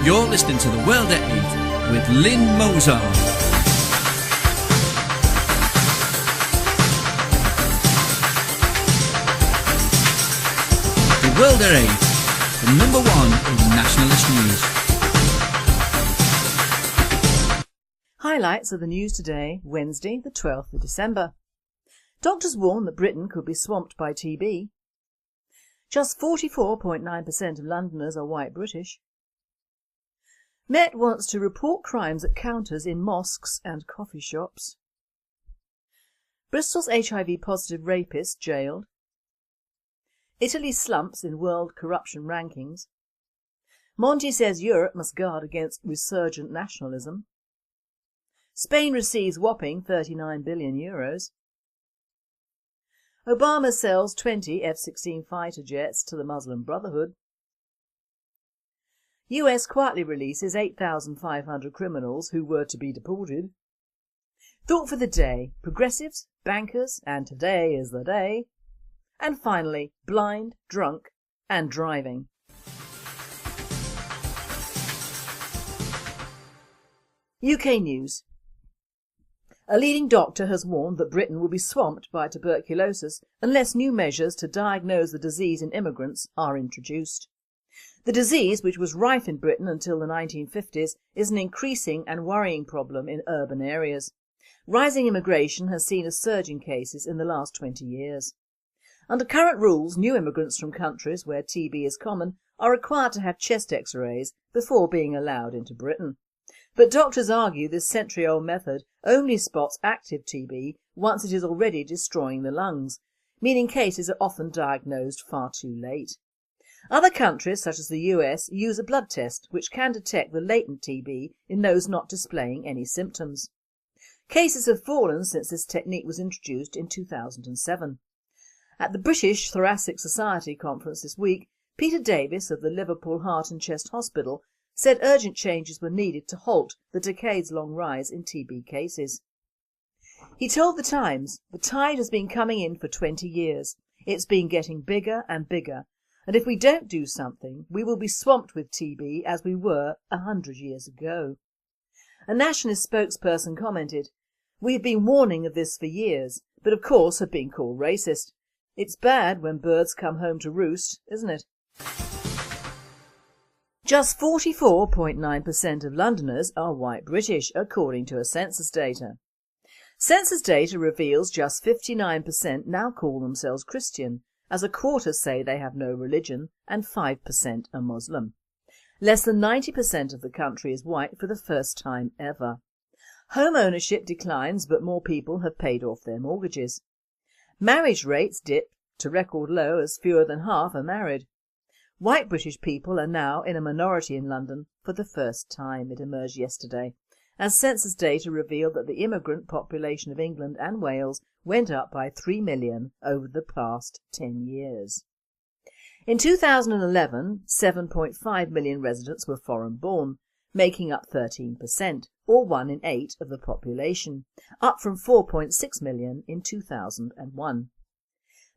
You're listening to The World at 8 with Lynne Mozart. The World at 8, the number one in nationalist news. Highlights of the news today, Wednesday the 12th of December. Doctors warn that Britain could be swamped by TB. Just 44.9% of Londoners are white British. Met wants to report crimes at counters in mosques and coffee shops. Bristol's HIV positive rapist jailed. Italy slumps in world corruption rankings. Monti says Europe must guard against resurgent nationalism. Spain receives whopping €39 billion. Obama sells 20 F-16 fighter jets to the Muslim Brotherhood. US quietly releases 8,500 criminals who were to be deported. Thought for the day, progressives, bankers, and today is the day. And finally, blind, drunk and driving. UK news. A leading doctor has warned that Britain will be swamped by tuberculosis unless new measures to diagnose the disease in immigrants are introduced. The disease, which was rife in Britain until the 1950s, is an increasing and worrying problem in urban areas. Rising immigration has seen a surge in cases in the last 20 years. Under current rules, new immigrants from countries where TB is common are required to have chest x-rays before being allowed into Britain. But doctors argue this century-old method only spots active TB once it is already destroying the lungs, meaning cases are often diagnosed far too late. Other countries, such as the US, use a blood test which can detect the latent TB in those not displaying any symptoms. Cases have fallen since this technique was introduced in 2007. At the British Thoracic Society conference this week, Peter Davis of the Liverpool Heart and Chest Hospital said urgent changes were needed to halt the decades-long rise in TB cases. He told The Times, "The tide has been coming in for 20 years. It's been getting bigger and bigger, and if we don't do something, we will be swamped with TB as we were 100 years ago." A nationalist spokesperson commented, "We have been warning of this for years, but of course have been called racist. It's bad when birds come home to roost, isn't it?" Just 44.9% of Londoners are white British, according to a census data. Census data reveals just 59% now call themselves Christian, as a quarter say they have no religion and 5% are Muslim. Less than 90% of the country is white for the first time ever. Home ownership declines, but more people have paid off their mortgages. Marriage rates dip to record low as fewer than half are married. White British people are now in a minority in London for the first time, it emerged yesterday, as census data revealed that the immigrant population of England and Wales went up by 3 million over the past 10 years. In 2011, 7.5 million residents were foreign-born, making up 13%, or 1 in 8 of the population, up from 4.6 million in 2001.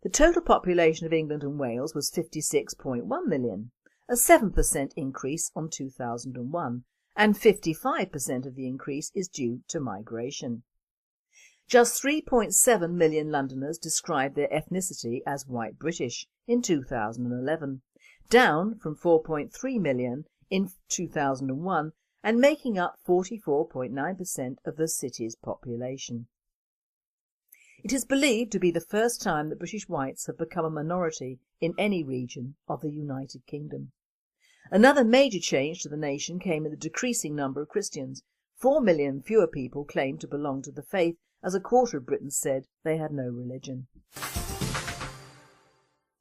The total population of England and Wales was 56.1 million, a 7% increase on 2001, and 55% of the increase is due to migration. Just 3.7 million Londoners described their ethnicity as white British in 2011, down from 4.3 million in 2001 and making up 44.9% of the city's population. It is believed to be the first time that British whites have become a minority in any region of the United Kingdom. Another major change to the nation came in the decreasing number of Christians. 4 million fewer people claimed to belong to the faith, as a quarter of Britons said they had no religion.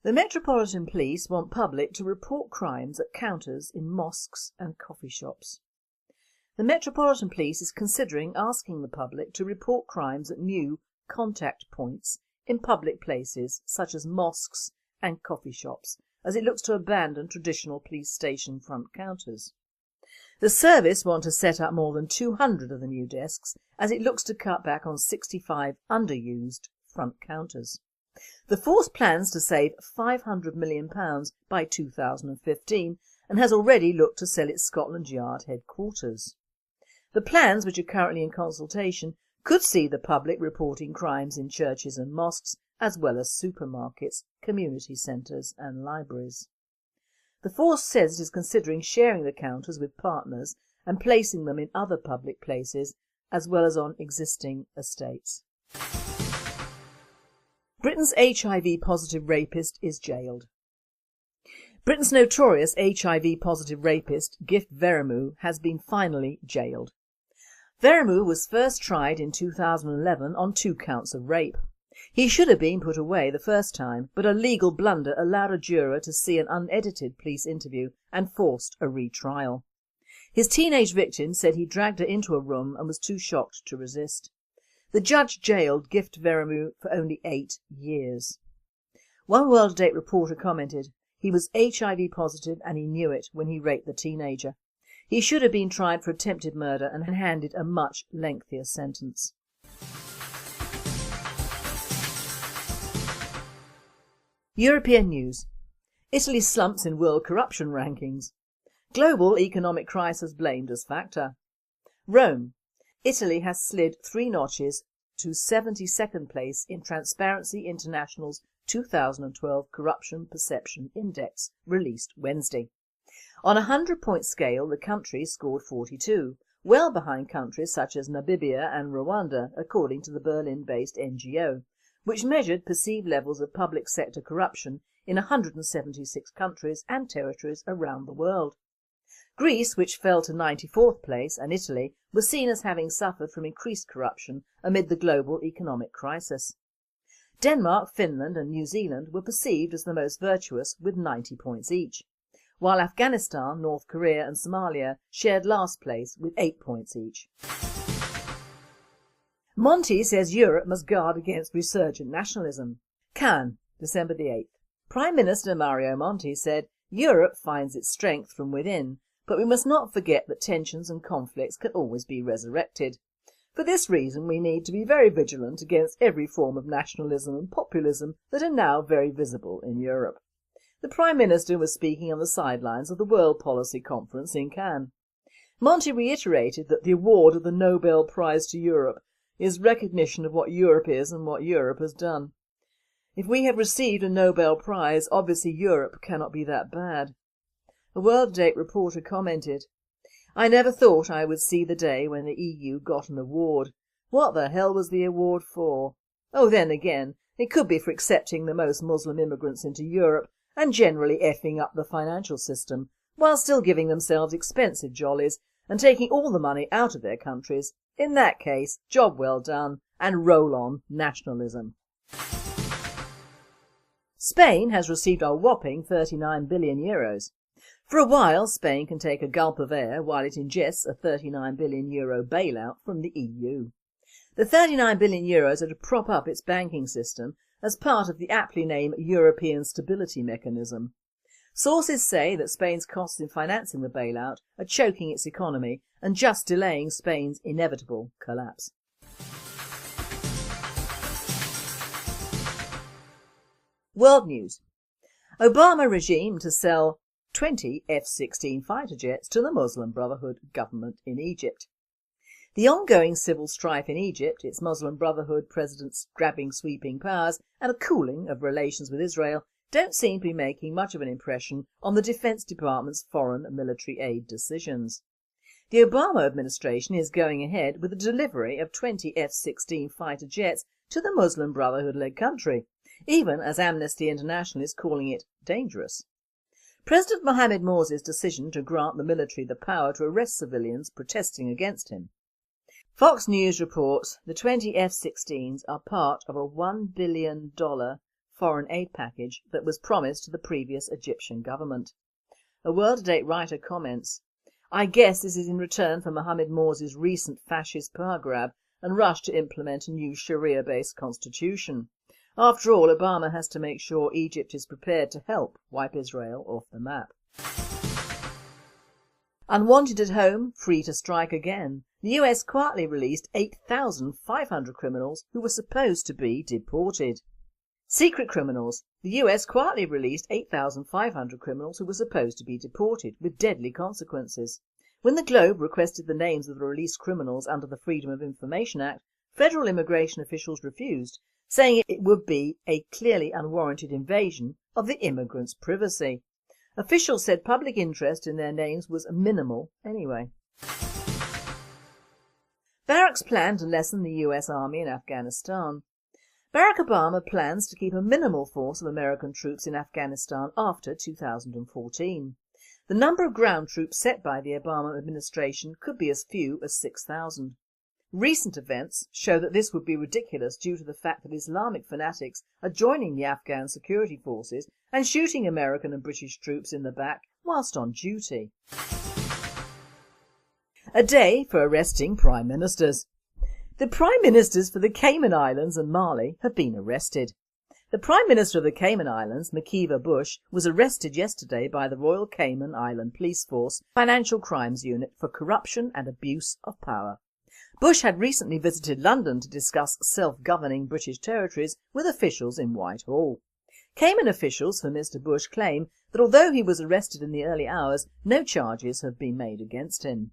The Metropolitan Police want public to report crimes at counters in mosques and coffee shops. The Metropolitan Police is considering asking the public to report crimes at new contact points in public places such as mosques and coffee shops, as it looks to abandon traditional police station front counters. The service want to set up more than 200 of the new desks, as it looks to cut back on 65 underused front counters. The force plans to save £500 million by 2015 and has already looked to sell its Scotland Yard headquarters. The plans, which are currently in consultation, could see the public reporting crimes in churches and mosques, as well as supermarkets, community centres and libraries. The force says it is considering sharing the counters with partners and placing them in other public places, as well as on existing estates. Britain's HIV-positive rapist is jailed. Britain's notorious HIV-positive rapist, Gift Veremu, has been finally jailed. Veremu was first tried in 2011 on 2 counts of rape. He should have been put away the first time, but a legal blunder allowed a juror to see an unedited police interview and forced a retrial. His teenage victim said he dragged her into a room and was too shocked to resist. The judge jailed Gift Veremu for only 8 years. One World Date reporter commented, "He was HIV positive and he knew it when he raped the teenager. He should have been tried for attempted murder and handed a much lengthier sentence." European news. Italy slumps in world corruption rankings. Global economic crisis blamed as factor. Rome. Italy has slid 3 notches to 72nd place in Transparency International's 2012 Corruption Perception Index, released Wednesday. On a 100-point scale, the country scored 42, well behind countries such as Namibia and Rwanda, according to the Berlin-based NGO, which measured perceived levels of public sector corruption in 176 countries and territories around the world. Greece, which fell to 94th place, and Italy were seen as having suffered from increased corruption amid the global economic crisis. Denmark, Finland and New Zealand were perceived as the most virtuous with 90 points each, while Afghanistan, North Korea and Somalia shared last place with 8 points each. Monti says Europe must guard against resurgent nationalism. Cannes, December the 8th. Prime Minister Mario Monti said, "Europe finds its strength from within, but we must not forget that tensions and conflicts can always be resurrected. For this reason we need to be very vigilant against every form of nationalism and populism that are now very visible in Europe." The Prime Minister was speaking on the sidelines of the World Policy Conference in Cannes. Monti reiterated that the award of the Nobel Prize to Europe is recognition of what Europe is and what Europe has done. If we have received a Nobel Prize, obviously Europe cannot be that bad. A World Date reporter commented, "I never thought I would see the day when the EU got an award. What the hell was the award for? Oh, then again, it could be for accepting the most Muslim immigrants into Europe and generally effing up the financial system, while still giving themselves expensive jollies and taking all the money out of their countries. In that case, job well done and roll on nationalism." Spain has received a whopping €39 billion. For a while, Spain can take a gulp of air while it ingests a €39 billion bailout from the EU. The €39 billion are to prop up its banking system as part of the aptly named European Stability Mechanism. Sources say that Spain's costs in financing the bailout are choking its economy and just delaying Spain's inevitable collapse. World news. Obama regime to sell 20 F-16 fighter jets to the Muslim Brotherhood government in Egypt. The ongoing civil strife in Egypt, its Muslim Brotherhood presidents grabbing sweeping powers and a cooling of relations with Israel don't seem to be making much of an impression on the Defense Department's foreign military aid decisions. The Obama administration is going ahead with the delivery of 20 F-16 fighter jets to the Muslim Brotherhood-led country, even as Amnesty International is calling it dangerous. President Mohamed Morsi's decision to grant the military the power to arrest civilians protesting against him. Fox News reports the 20 F-16s are part of a $1 billion foreign aid package that was promised to the previous Egyptian government. A World Date writer comments, "I guess this is in return for Mohamed Morsi's recent fascist power grab and rush to implement a new Sharia-based constitution. After all, Obama has to make sure Egypt is prepared to help wipe Israel off the map." Unwanted at home, free to strike again. The US quietly released 8,500 criminals who were supposed to be deported. Secret criminals. The US quietly released 8,500 criminals who were supposed to be deported, with deadly consequences. When the Globe requested the names of the released criminals under the Freedom of Information Act, federal immigration officials refused, saying it would be a clearly unwarranted invasion of the immigrants' privacy. Officials said public interest in their names was minimal anyway. Barack's plan to lessen the US Army in Afghanistan. Barack Obama plans to keep a minimal force of American troops in Afghanistan after 2014. The number of ground troops set by the Obama administration could be as few as 6,000. Recent events show that this would be ridiculous due to the fact that Islamic fanatics are joining the Afghan security forces and shooting American and British troops in the back whilst on duty. A day for arresting Prime Ministers. The Prime Ministers for the Cayman Islands and Mali have been arrested. The Prime Minister of the Cayman Islands, Mkiva Bush, was arrested yesterday by the Royal Cayman Island Police Force Financial Crimes Unit for corruption and abuse of power. Bush had recently visited London to discuss self-governing British territories with officials in Whitehall. Cayman officials for Mr Bush claim that although he was arrested in the early hours, no charges have been made against him.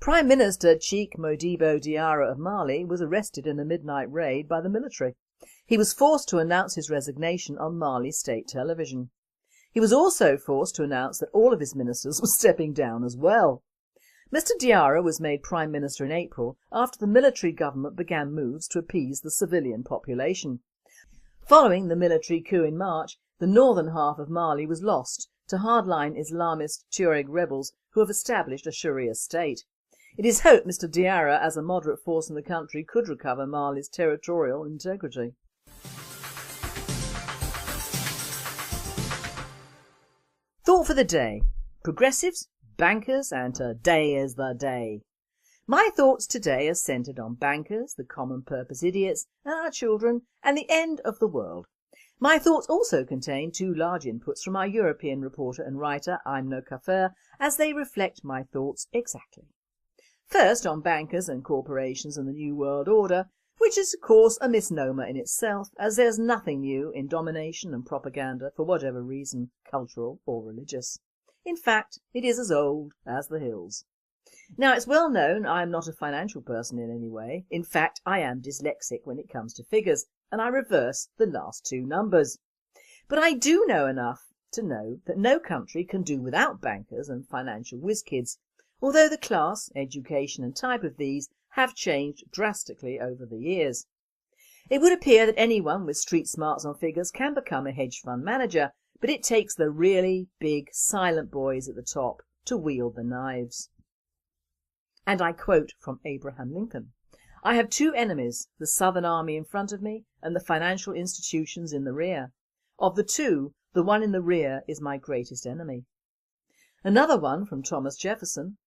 Prime Minister Cheikh Modibo Diarra of Mali was arrested in a midnight raid by the military. He was forced to announce his resignation on Mali state television. He was also forced to announce that all of his ministers were stepping down as well. Mr Diarra was made Prime Minister in April after the military government began moves to appease the civilian population. Following the military coup in March, the northern half of Mali was lost to hardline Islamist Tuareg rebels who have established a Sharia state. It is hoped Mr Diarra, as a moderate force in the country, could recover Mali's territorial integrity. Thought for the day. Progressives, bankers and today is the day. My thoughts today are centred on bankers, the common purpose idiots and our children and the end of the world. My thoughts also contain two large inputs from our European reporter and writer Imno Kafir, as they reflect my thoughts exactly. First on bankers and corporations and the New World Order, which is of course a misnomer in itself, as there's nothing new in domination and propaganda for whatever reason, cultural or religious. In fact, it is as old as the hills. Now it's well known I am not a financial person in any way. In fact, I am dyslexic when it comes to figures and I reverse the last two numbers. But I do know enough to know that no country can do without bankers and financial whiz-kids, although the class, education and type of these have changed drastically over the years. It would appear that anyone with street smarts on figures can become a hedge fund manager, but it takes the really big silent boys at the top to wield the knives. And I quote from Abraham Lincoln, "I have two enemies, the Southern Army in front of me and the financial institutions in the rear. Of the two, the one in the rear is my greatest enemy." Another one from Thomas Jefferson,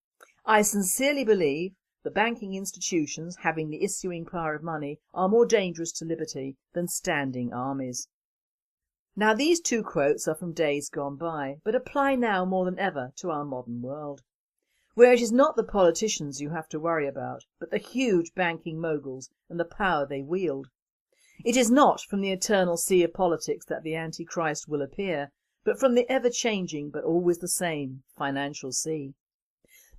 "I sincerely believe the banking institutions having the issuing power of money are more dangerous to liberty than standing armies." Now these two quotes are from days gone by, but apply now more than ever to our modern world, where it is not the politicians you have to worry about, but the huge banking moguls and the power they wield. It is not from the eternal sea of politics that the Antichrist will appear, but from the ever-changing but always the same financial sea.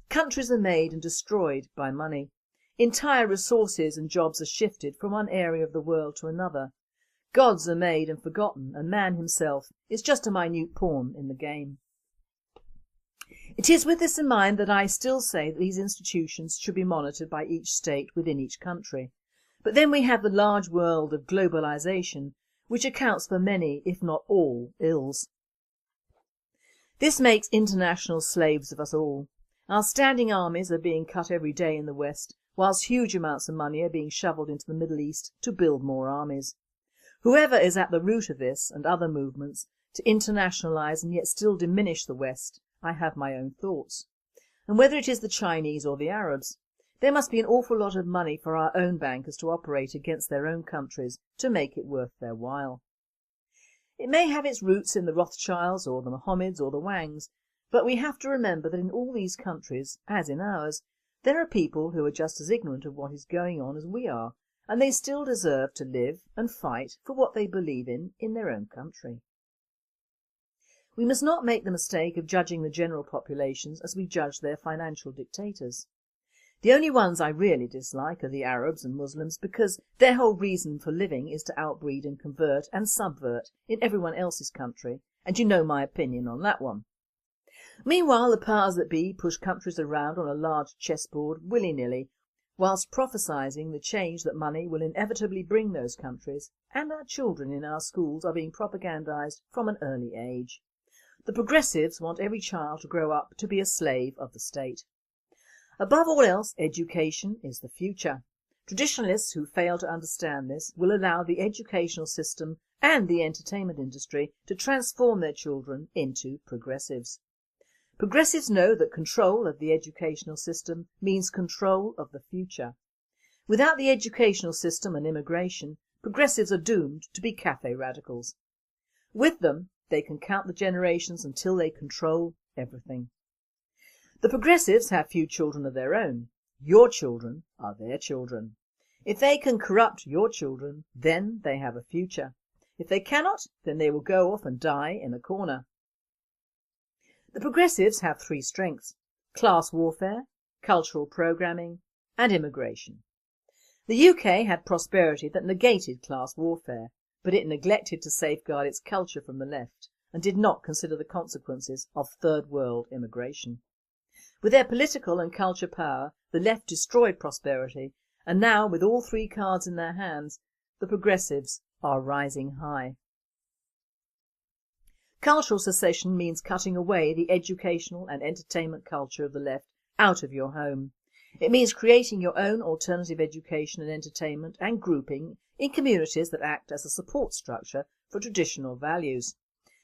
Countries are made and destroyed by money. Entire resources and jobs are shifted from one area of the world to another. Gods are made and forgotten, and man himself is just a minute pawn in the game. It is with this in mind that I still say that these institutions should be monitored by each state within each country. But then we have the large world of globalisation, which accounts for many, if not all, ills. This makes international slaves of us all. Our standing armies are being cut every day in the West, whilst huge amounts of money are being shovelled into the Middle East to build more armies. Whoever is at the root of this and other movements to internationalise and yet still diminish the West, I have my own thoughts. And whether it is the Chinese or the Arabs, there must be an awful lot of money for our own bankers to operate against their own countries to make it worth their while. It may have its roots in the Rothschilds or the Mohammeds or the Wangs, but we have to remember that in all these countries, as in ours, there are people who are just as ignorant of what is going on as we are, and they still deserve to live and fight for what they believe in their own country. We must not make the mistake of judging the general populations as we judge their financial dictators. The only ones I really dislike are the Arabs and Muslims, because their whole reason for living is to outbreed and convert and subvert in everyone else's country, and you know my opinion on that one. Meanwhile, the powers that be push countries around on a large chessboard willy-nilly, whilst prophesying the change that money will inevitably bring those countries, and our children in our schools are being propagandised from an early age. The progressives want every child to grow up to be a slave of the state. Above all else, education is the future. Traditionalists who fail to understand this will allow the educational system and the entertainment industry to transform their children into progressives. Progressives know that control of the educational system means control of the future. Without the educational system and immigration, progressives are doomed to be cafe radicals. With them, they can count the generations until they control everything. The progressives have few children of their own. Your children are their children. If they can corrupt your children, then they have a future. If they cannot, then they will go off and die in a corner. The progressives have three strengths: class warfare, cultural programming and immigration. The UK had prosperity that negated class warfare, but it neglected to safeguard its culture from the left and did not consider the consequences of third world immigration. With their political and culture power, the left destroyed prosperity, and now with all three cards in their hands, the progressives are rising high. Cultural secession means cutting away the educational and entertainment culture of the left out of your home. It means creating your own alternative education and entertainment and grouping in communities that act as a support structure for traditional values.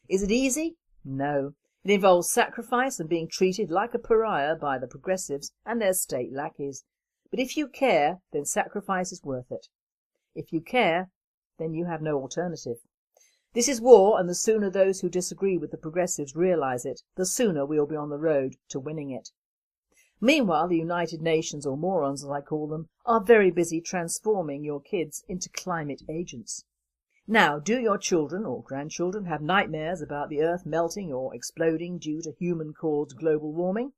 Is it easy? No. It involves sacrifice and being treated like a pariah by the progressives and their state lackeys. But if you care, then sacrifice is worth it. If you care, then you have no alternative. This is war, and the sooner those who disagree with the progressives realise it, the sooner we will be on the road to winning it. Meanwhile, the United Nations, or morons as I call them, are very busy transforming your kids into climate agents. Now, do your children or grandchildren have nightmares about the earth melting or exploding due to human-caused global warming?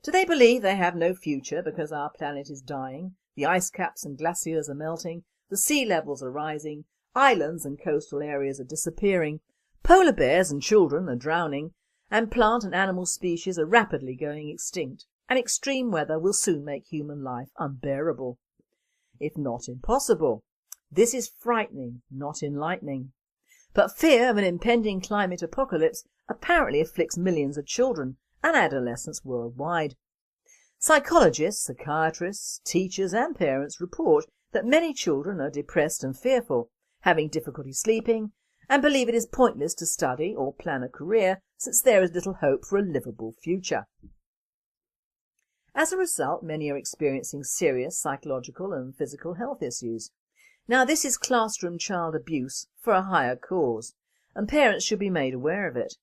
Do they believe they have no future because our planet is dying, the ice caps and glaciers are melting, the sea levels are rising, islands and coastal areas are disappearing, polar bears and children are drowning, and plant and animal species are rapidly going extinct, and extreme weather will soon make human life unbearable, if not impossible? This is frightening, not enlightening. But fear of an impending climate apocalypse apparently afflicts millions of children and adolescents worldwide. Psychologists, psychiatrists, teachers and parents report that many children are depressed and fearful, having difficulty sleeping, and believe it is pointless to study or plan a career since there is little hope for a livable future. As a result, many are experiencing serious psychological and physical health issues. Now, this is classroom child abuse for a higher cause, and parents should be made aware of it.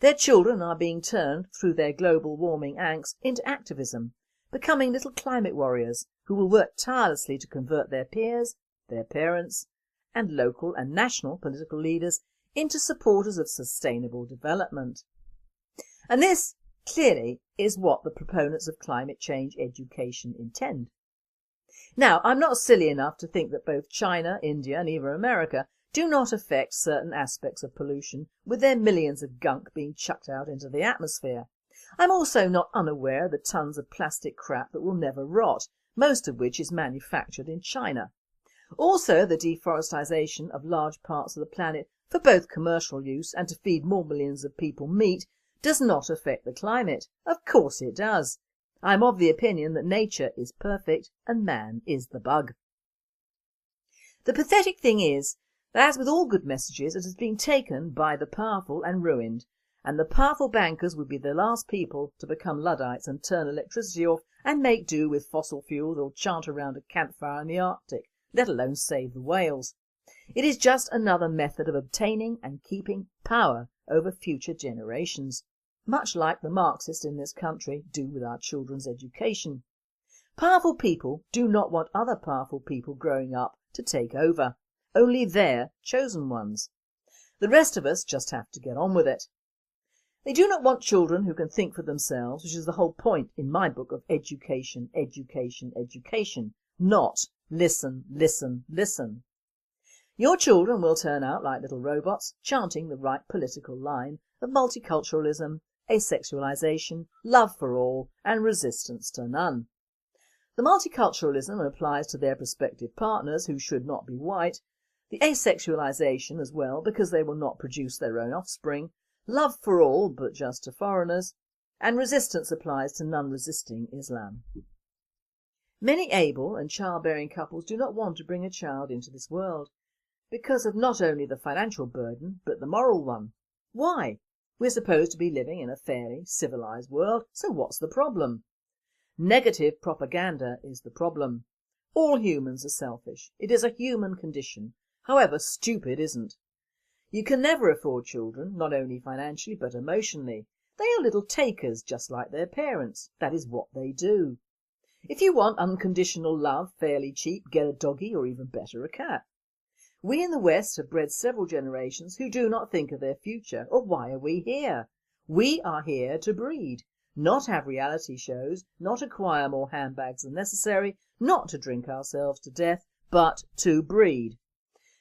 Their children are being turned, through their global warming angst, into activism, becoming little climate warriors who will work tirelessly to convert their peers, their parents, and local and national political leaders into supporters of sustainable development. And this, clearly, is what the proponents of climate change education intend. Now, I'm not silly enough to think that both China, India and even America do not affect certain aspects of pollution with their millions of gunk being chucked out into the atmosphere. I'm also not unaware of the tons of plastic crap that will never rot, most of which is manufactured in China. Also, the deforestation of large parts of the planet for both commercial use and to feed more millions of people meat does not affect the climate. Of course it does. I am of the opinion that nature is perfect and man is the bug. The pathetic thing is that, as with all good messages, it has been taken by the powerful and ruined, and the powerful bankers would be the last people to become Luddites and turn electricity off and make do with fossil fuels or chant around a campfire in the Arctic, let alone save the whales. It is just another method of obtaining and keeping power over future generations, much like the Marxists in this country do with our children's education. Powerful people do not want other powerful people growing up to take over. Only they're chosen ones. The rest of us just have to get on with it. They do not want children who can think for themselves, which is the whole point in my book of education, education, education, not listen, listen, listen. Your children will turn out like little robots, chanting the right political line of multiculturalism, asexualisation, love for all and resistance to none. The multiculturalism applies to their prospective partners who should not be white, the asexualisation as well because they will not produce their own offspring, love for all but just to foreigners, and resistance applies to non-resisting Islam. Many able and childbearing couples do not want to bring a child into this world because of not only the financial burden but the moral one. Why? We're supposed to be living in a fairly civilised world, so what's the problem? Negative propaganda is the problem. All humans are selfish. It is a human condition. However, stupid isn't. You can never afford children, not only financially but emotionally. They are little takers just like their parents. That is what they do. If you want unconditional love fairly cheap, get a doggy or even better a cat. We in the West have bred several generations who do not think of their future, or why are we here? We are here to breed, not have reality shows, not acquire more handbags than necessary, not to drink ourselves to death, but to breed.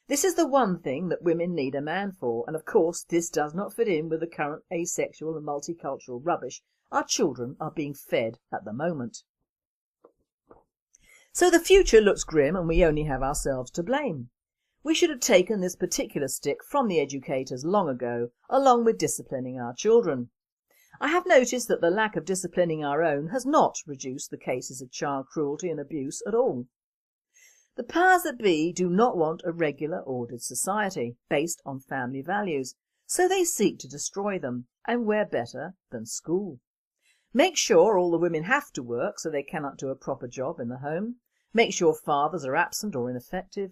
This is the one thing that women need a man for, and of course this does not fit in with the current asexual and multicultural rubbish our children are being fed at the moment. So the future looks grim and we only have ourselves to blame. We should have taken this particular stick from the educators long ago, along with disciplining our children. I have noticed that the lack of disciplining our own has not reduced the cases of child cruelty and abuse at all. The powers that be do not want a regular ordered society based on family values, so they seek to destroy them, and where better than school. Make sure all the women have to work so they cannot do a proper job in the home. Make sure fathers are absent or ineffective.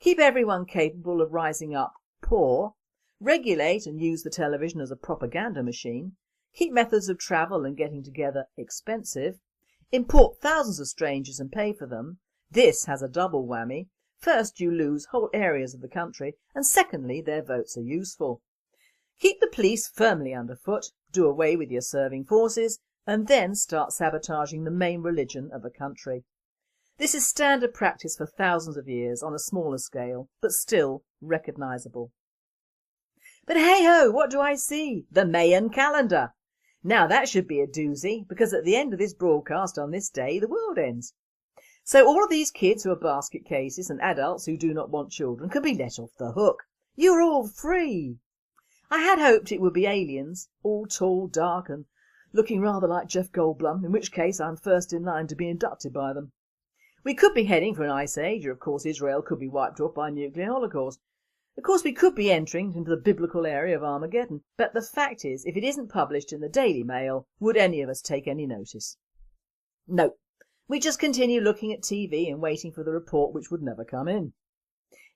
Keep everyone capable of rising up poor. Regulate and use the television as a propaganda machine. Keep methods of travel and getting together expensive. Import thousands of strangers and pay for them. This has a double whammy. First, you lose whole areas of the country, and secondly, their votes are useful. Keep the police firmly underfoot, do away with your serving forces, and then start sabotaging the main religion of a country. This is standard practice for thousands of years on a smaller scale, but still recognisable. But hey ho, what do I see? The Mayan calendar. Now that should be a doozy, because at the end of this broadcast on this day, the world ends. So all of these kids who are basket cases and adults who do not want children can be let off the hook. You're all free. I had hoped it would be aliens, all tall, dark and looking rather like Jeff Goldblum, in which case I'm first in line to be inducted by them. We could be heading for an ice age, or of course Israel could be wiped off by a nuclear holocaust. Of course we could be entering into the biblical area of Armageddon, but the fact is, if it isn't published in the Daily Mail, would any of us take any notice? No. We just continue looking at TV and waiting for the report which would never come in.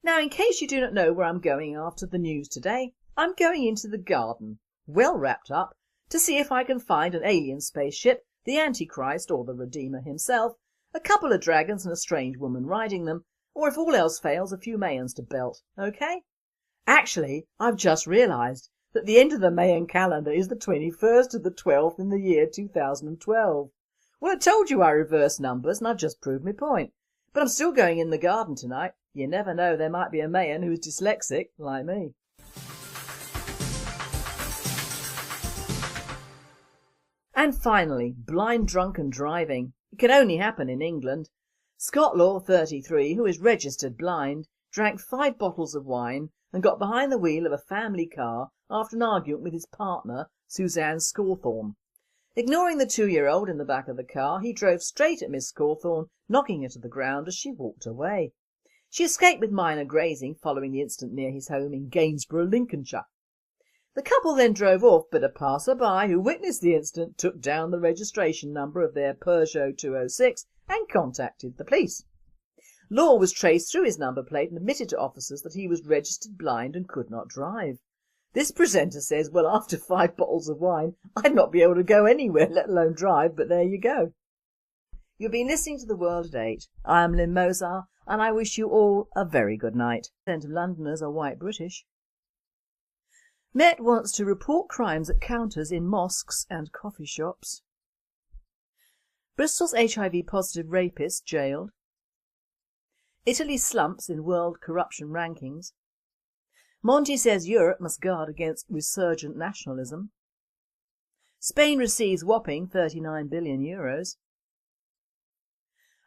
Now, in case you do not know where I'm going after the news today, I'm going into the garden, well wrapped up, to see if I can find an alien spaceship, the Antichrist or the Redeemer himself, a couple of dragons and a strange woman riding them, or if all else fails, a few Mayans to belt, okay? Actually, I've just realised that the end of the Mayan calendar is the 21st of the 12th in the year 2012. Well, I told you I reverse numbers and I've just proved my point. But I'm still going in the garden tonight. You never know, there might be a Mayan who's dyslexic, like me. And finally, blind drunken driving. It can only happen in England. Scott Law, 33, who is registered blind, drank 5 bottles of wine and got behind the wheel of a family car after an argument with his partner, Suzanne Scawthorne. Ignoring the 2-year-old in the back of the car, he drove straight at Miss Scawthorne, knocking her to the ground as she walked away. She escaped with minor grazing following the incident near his home in Gainsborough, Lincolnshire. The couple then drove off, but a passer-by who witnessed the incident took down the registration number of their Peugeot 206 and contacted the police. Law was traced through his number plate and admitted to officers that he was registered blind and could not drive. This presenter says, well, after 5 bottles of wine, I'd not be able to go anywhere, let alone drive, but there you go. You've been listening to The World at 8. I am Lynne Mozart. and I wish you all a very good night. 10% of Londoners are white British. Met wants to report crimes at counters in mosques and coffee shops. Bristol's HIV positive rapist jailed. Italy slumps in world corruption rankings. Monti says Europe must guard against resurgent nationalism. Spain receives whopping €39 billion.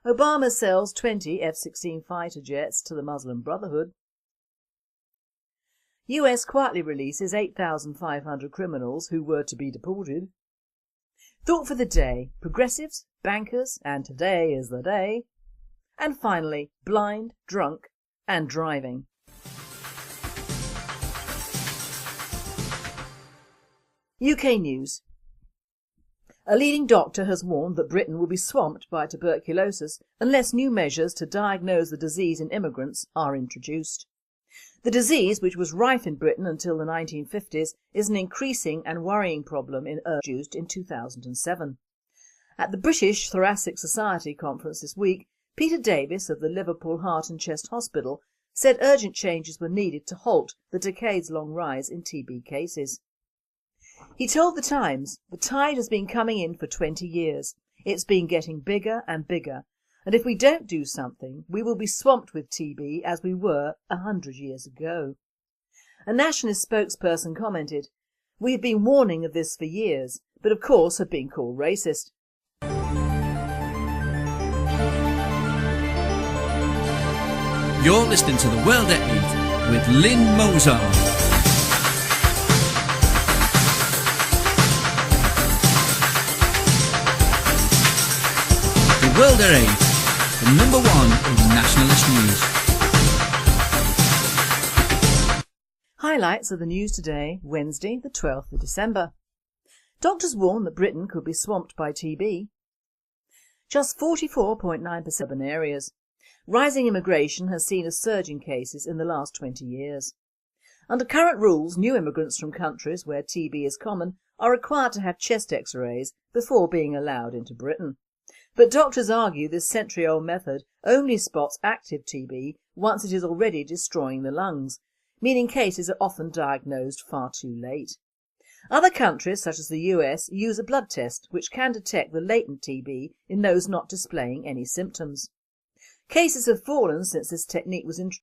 Obama sells 20 F-16 fighter jets to the Muslim Brotherhood. US quietly releases 8,500 criminals who were to be deported. Thought for the day, progressives, bankers, and today is the day. And finally, blind, drunk and driving. UK news. A leading doctor has warned that Britain will be swamped by tuberculosis unless new measures to diagnose the disease in immigrants are introduced. The disease, which was rife in Britain until the 1950s, is an increasing and worrying problem introduced in 2007. At the British Thoracic Society conference this week, Peter Davis of the Liverpool Heart and Chest Hospital said urgent changes were needed to halt the decades-long rise in TB cases. He told The Times, "The tide has been coming in for 20 years. It's been getting bigger and bigger, and if we don't do something, we will be swamped with TB as we were 100 years ago." A nationalist spokesperson commented, "We have been warning of this for years, but of course have been called racist." You're listening to The World at 8 with Lynne Mozart. The World at 8, the number one in nationalist news. Highlights of the news today, Wednesday the 12th of December. Doctors warn that Britain could be swamped by TB. Just 44.9% urban areas. Rising immigration has seen a surge in cases in the last 20 years. Under current rules, new immigrants from countries where TB is common are required to have chest x-rays before being allowed into Britain. But doctors argue this century-old method only spots active TB once it is already destroying the lungs, meaning cases are often diagnosed far too late. Other countries, such as the US, use a blood test which can detect the latent TB in those not displaying any symptoms. Cases have fallen since this technique was introduced